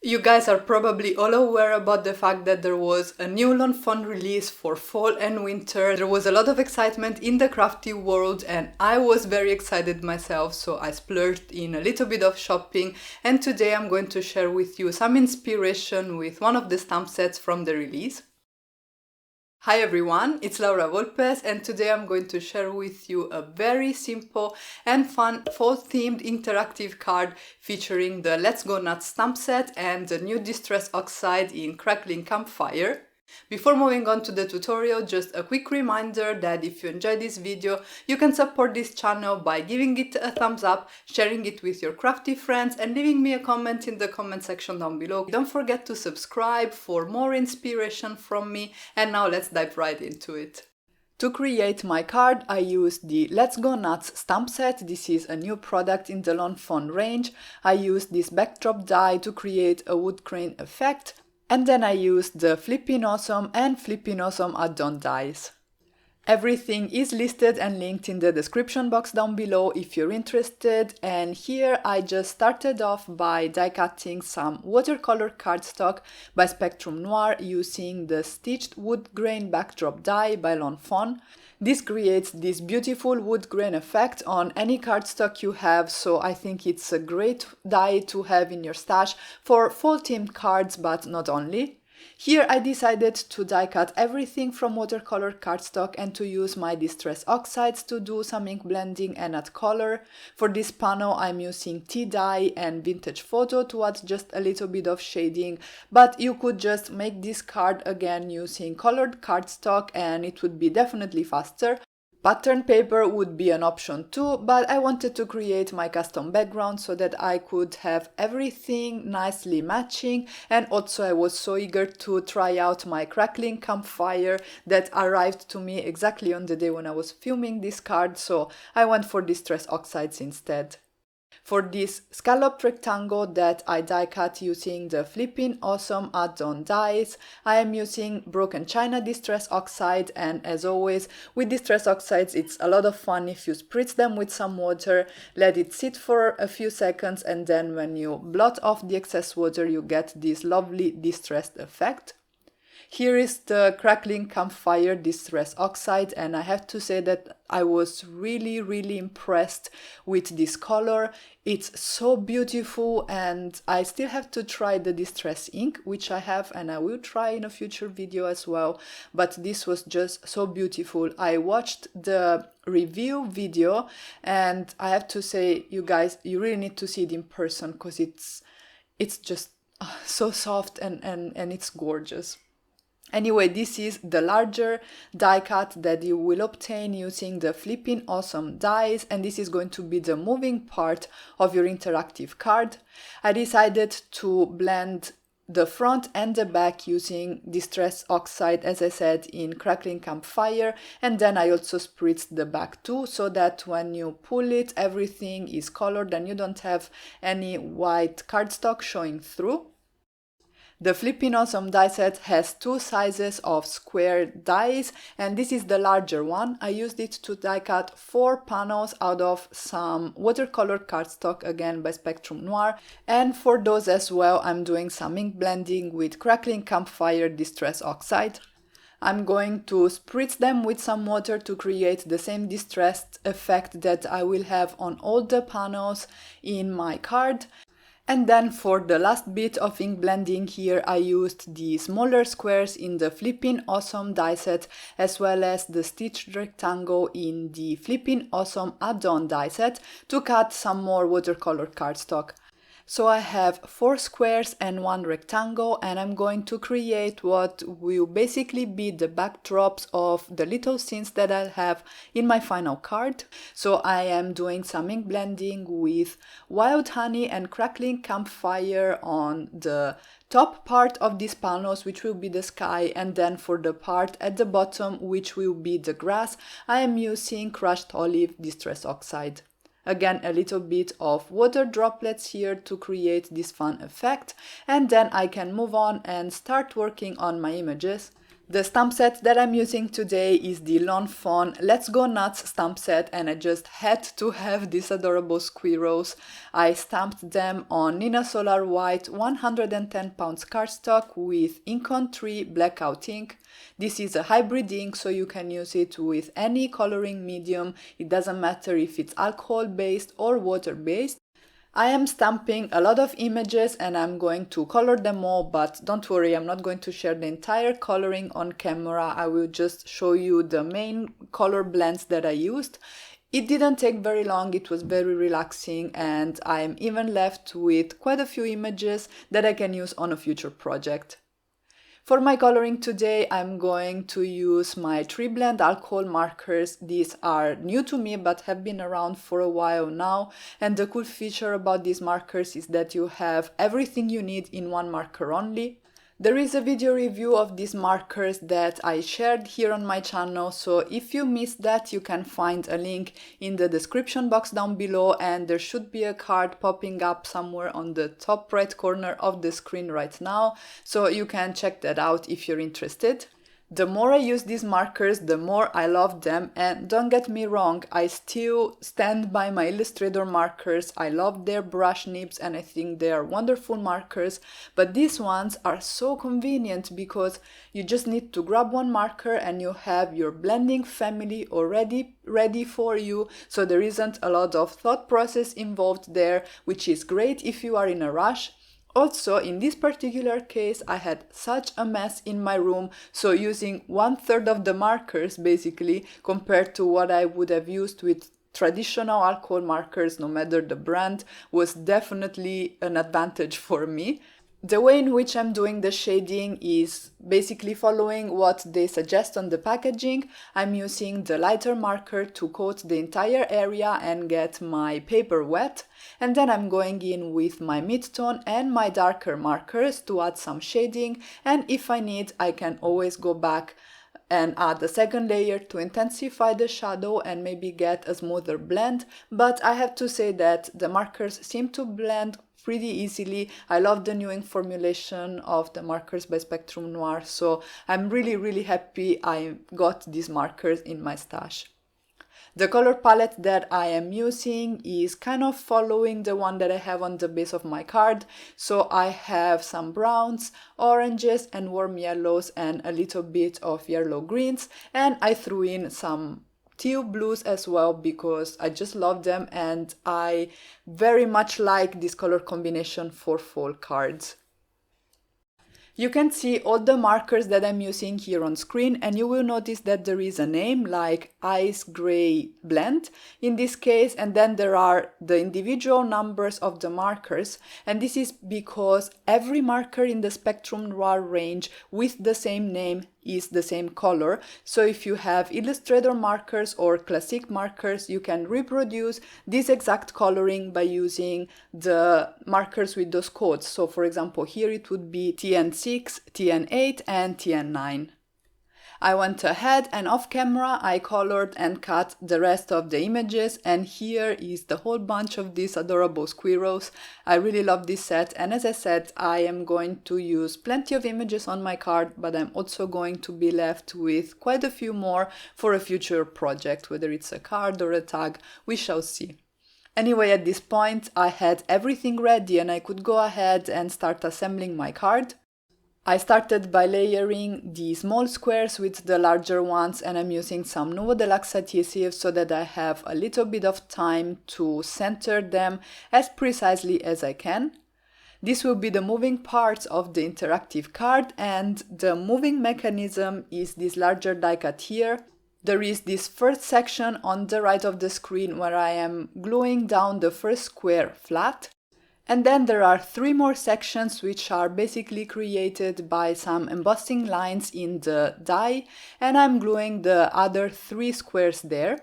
You guys are probably all aware about the fact that there was a new lawn fawn release for fall and winter. There was a lot of excitement in the crafty world and I was very excited myself, so I splurged in a little bit of shopping, and today I'm going to share with you some inspiration with one of the stamp sets from the release. Hi everyone, it's Laura Volpes and today I'm going to share with you a very simple and fun fall-themed interactive card featuring the Let's Go Nuts stamp set and the new Distress Oxide in Crackling Campfire. Before moving on to the tutorial, just a quick reminder that if you enjoyed this video, you can support this channel by giving it a thumbs up, sharing it with your crafty friends and leaving me a comment in the comment section down below. Don't forget to subscribe for more inspiration from me, and now let's dive right into it. To create my card, I used the Let's Go Nuts stamp set. This is a new product in the lawn fawn range. I used this backdrop die to create a wood grain effect. And then I used the Flippin Awesome and Flippin Awesome add-on dies. Everything is listed and linked in the description box down below if you're interested, and here I just started off by die cutting some watercolor cardstock by Spectrum Noir using the stitched wood grain backdrop die by Lawn Fawn. This creates this beautiful wood grain effect on any cardstock you have, so I think it's a great die to have in your stash for fall themed cards, but not only. Here I decided to die cut everything from watercolor cardstock and to use my Distress Oxides to do some ink blending and add color. For this panel I'm using tea dye and vintage photo to add just a little bit of shading, but you could just make this card again using colored cardstock and it would be definitely faster. Pattern paper would be an option too, but I wanted to create my custom background so that I could have everything nicely matching, and also I was so eager to try out my Crackling Campfire that arrived to me exactly on the day when I was filming this card, so I went for Distress Oxides instead. For this scalloped rectangle that I die cut using the Flippin Awesome add-on dies, I am using Broken China Distress Oxide, and as always with Distress Oxides it's a lot of fun if you spritz them with some water, let it sit for a few seconds, and then when you blot off the excess water you get this lovely distressed effect. Here is the Crackling Campfire Distress Oxide, and I have to say that I was really impressed with this color. It's so beautiful, and I still have to try the Distress Ink, which I have and I will try in a future video as well, but this was just so beautiful. I watched the review video and I have to say, you guys, you really need to see it in person because it's just so soft and it's gorgeous. Anyway, this is the larger die cut that you will obtain using the Flippin Awesome dies, and this is going to be the moving part of your interactive card. I decided to blend the front and the back using Distress Oxide, as I said, in Crackling Campfire, and then I also spritzed the back too, so that when you pull it, everything is colored and you don't have any white cardstock showing through. The Flippin Awesome die set has two sizes of square dies, and this is the larger one. I used it to die cut 4 panels out of some watercolor cardstock, again by Spectrum Noir, and for those as well I'm doing some ink blending with Crackling Campfire Distress Oxide. I'm going to spritz them with some water to create the same distressed effect that I will have on all the panels in my card. And then for the last bit of ink blending here I used the smaller squares in the Flippin Awesome die set as well as the stitched rectangle in the Flippin Awesome add-on die set to cut some more watercolor cardstock. So I have 4 squares and 1 rectangle, and I'm going to create what will basically be the backdrops of the little scenes that I'll have in my final card. So I am doing some ink blending with Wild Honey and Crackling Campfire on the top part of these panels, which will be the sky, and then for the part at the bottom, which will be the grass, I am using Crushed Olive Distress Oxide. Again, a little bit of water droplets here to create this fun effect, and then I can move on and start working on my images. The stamp set that I'm using today is the Fawn Let's Go Nuts stamp set, and I just had to have these adorable squirrels. I stamped them on Neenah Solar White 110 pounds cardstock with Ink on 3 Blackout Ink. This is a hybrid ink, so you can use it with any coloring medium. It doesn't matter if it's alcohol based or water based. I am stamping a lot of images and I'm going to color them all, but don't worry, I'm not going to share the entire coloring on camera. I will just show you the main color blends that I used. It didn't take very long, it was very relaxing, and I am even left with quite a few images that I can use on a future project. For my coloring today, I'm going to use my TriBlend alcohol markers. These are new to me but have been around for a while now, and the cool feature about these markers is that you have everything you need in one marker only. There is a video review of these markers that I shared here on my channel, so if you missed that, you can find a link in the description box down below, and there should be a card popping up somewhere on the top right corner of the screen right now, so you can check that out if you're interested. The more I use these markers, the more I love them, and don't get me wrong, I still stand by my Illustrator markers. I love their brush nibs and I think they are wonderful markers, but these ones are so convenient because you just need to grab one marker and you have your blending family already ready for you, so there isn't a lot of thought process involved there, which is great if you are in a rush. Also, in this particular case, I had such a mess in my room, so using 1/3 of the markers basically compared to what I would have used with traditional alcohol markers, no matter the brand, was definitely an advantage for me. The way in which I'm doing the shading is basically following what they suggest on the packaging. I'm using the lighter marker to coat the entire area and get my paper wet, and then I'm going in with my mid-tone and my darker markers to add some shading, and if I need, I can always go back and add a second layer to intensify the shadow and maybe get a smoother blend, but I have to say that the markers seem to blend pretty easily. I love the new ink formulation of the markers by Spectrum Noir, so I'm really happy I got these markers in my stash. The color palette that I am using is kind of following the one that I have on the base of my card, so I have some browns, oranges and warm yellows and a little bit of yellow greens, and I threw in some teal blues as well because I just love them and I very much like this color combination for fall cards. You can see all the markers that I'm using here on screen, and you will notice that there is a name like Ice Gray Blend in this case, and then there are the individual numbers of the markers, and this is because every marker in the Spectrum Noir range with the same name is the same color. So if you have Illustrator markers or classic markers, you can reproduce this exact coloring by using the markers with those codes. So for example, here it would be TN6, TN8 and TN9. I went ahead and off camera I colored and cut the rest of the images, and here is the whole bunch of these adorable squirrels. I really love this set, and as I said, I am going to use plenty of images on my card, but I'm also going to be left with quite a few more for a future project, whether it's a card or a tag, we shall see. Anyway, at this point I had everything ready and I could go ahead and start assembling my card. I started by layering the small squares with the larger ones, and I'm using some Nuvo Deluxe adhesive so that I have a little bit of time to center them as precisely as I can. This will be the moving parts of the interactive card, and the moving mechanism is this larger die cut here. There is this first section on the right of the screen where I am gluing down the first square flat. And then there are 3 more sections which are basically created by some embossing lines in the die, and I'm gluing the other 3 squares there.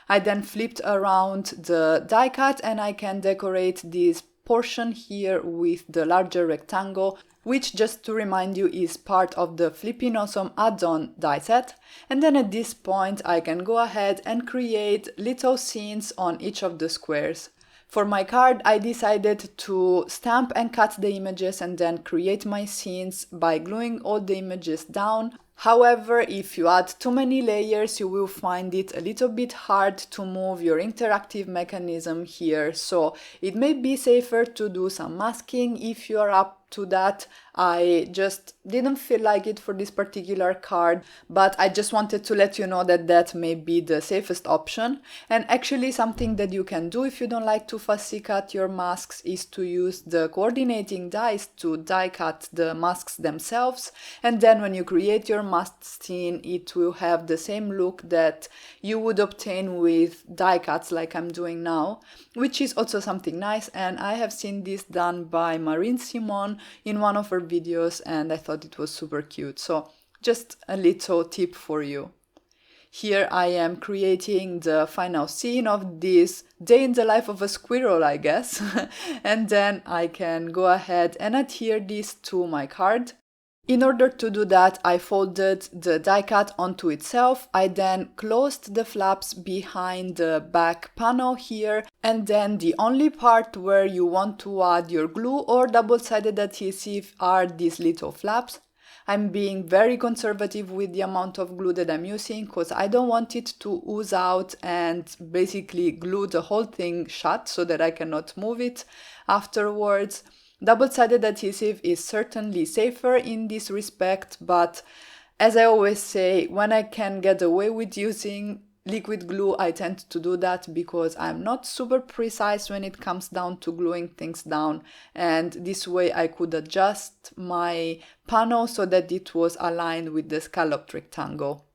I then flipped around the die cut and I can decorate this portion here with the larger rectangle, which, just to remind you, is part of the Flippin Awesome add-on die set. And then at this point I can go ahead and create little scenes on each of the squares. For my card, I decided to stamp and cut the images and then create my scenes by gluing all the images down. However, if you add too many layers, you will find it a little bit hard to move your interactive mechanism here, so it may be safer to do some masking if you are up to that. I just didn't feel like it for this particular card, but I just wanted to let you know that that may be the safest option. And actually something that you can do if you don't like to fussy cut your masks is to use the coordinating dies to die cut the masks themselves, and then when you create your mask scene it will have the same look that you would obtain with die cuts like I'm doing now, which is also something nice. And I have seen this done by Marine Simon in one of her videos and I thought it was super cute, so just a little tip for you. Here I am creating the final scene of this day in the life of a squirrel, I guess, and then I can go ahead and adhere this to my card. In order to do that, I folded the die cut onto itself. I then closed the flaps behind the back panel here, and then the only part where you want to add your glue or double-sided adhesive are these little flaps. I'm being very conservative with the amount of glue that I'm using because I don't want it to ooze out and basically glue the whole thing shut so that I cannot move it afterwards. Double-sided adhesive is certainly safer in this respect, but as I always say, when I can get away with using liquid glue, I tend to do that because I'm not super precise when it comes down to gluing things down, and this way I could adjust my panel so that it was aligned with the scalloped rectangle.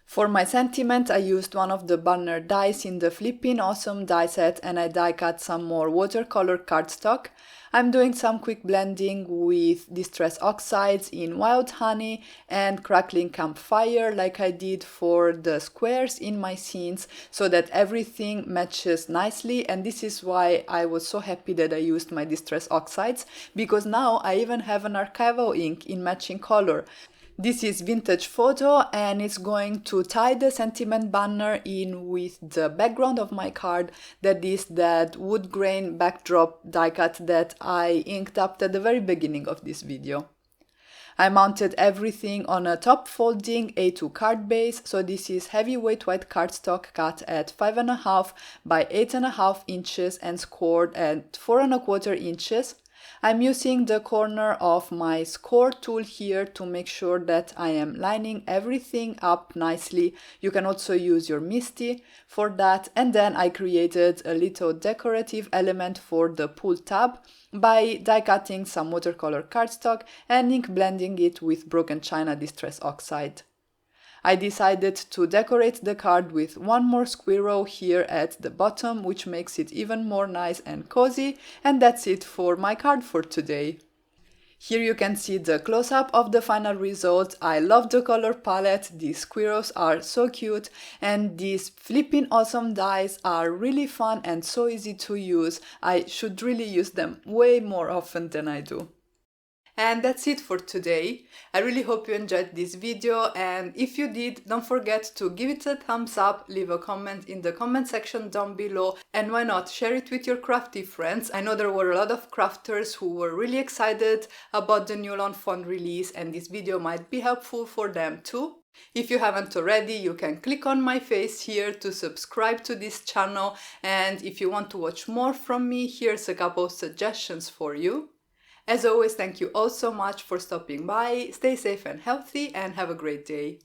For my sentiment, I used one of the banner dies in the Flippin awesome die set and I die cut some more watercolor cardstock. I'm doing some quick blending with Distress Oxides in Wild Honey and Crackling Campfire like I did for the squares in my scenes so that everything matches nicely, and this is why I was so happy that I used my Distress Oxides, because now I even have an archival ink in matching color. This is Vintage Photo and it's going to tie the sentiment banner in with the background of my card, that is that wood grain backdrop die cut that I inked up at the very beginning of this video. I mounted everything on a top folding A2 card base, so this is heavyweight white cardstock cut at 5.5 by 8.5 inches and scored at 4.25 inches. I'm using the corner of my score tool here to make sure that I am lining everything up nicely. You can also use your MISTI for that. And then I created a little decorative element for the pull tab by die cutting some watercolor cardstock and ink blending it with Broken China Distress Oxide. I decided to decorate the card with one more squirrel here at the bottom, which makes it even more nice and cozy, and that's it for my card for today. Here you can see the close-up of the final result. I love the color palette, these squirrels are so cute, and these flipping awesome dies are really fun and so easy to use. I should really use them way more often than I do. And that's it for today. I really hope you enjoyed this video, and if you did, don't forget to give it a thumbs up, leave a comment in the comment section down below, and why not share it with your crafty friends. I know there were a lot of crafters who were really excited about the new Lawn Fawn release, and this video might be helpful for them too. If you haven't already, you can click on my face here to subscribe to this channel, and if you want to watch more from me, here's a couple of suggestions for you. As always, thank you all so much for stopping by, stay safe and healthy, and have a great day.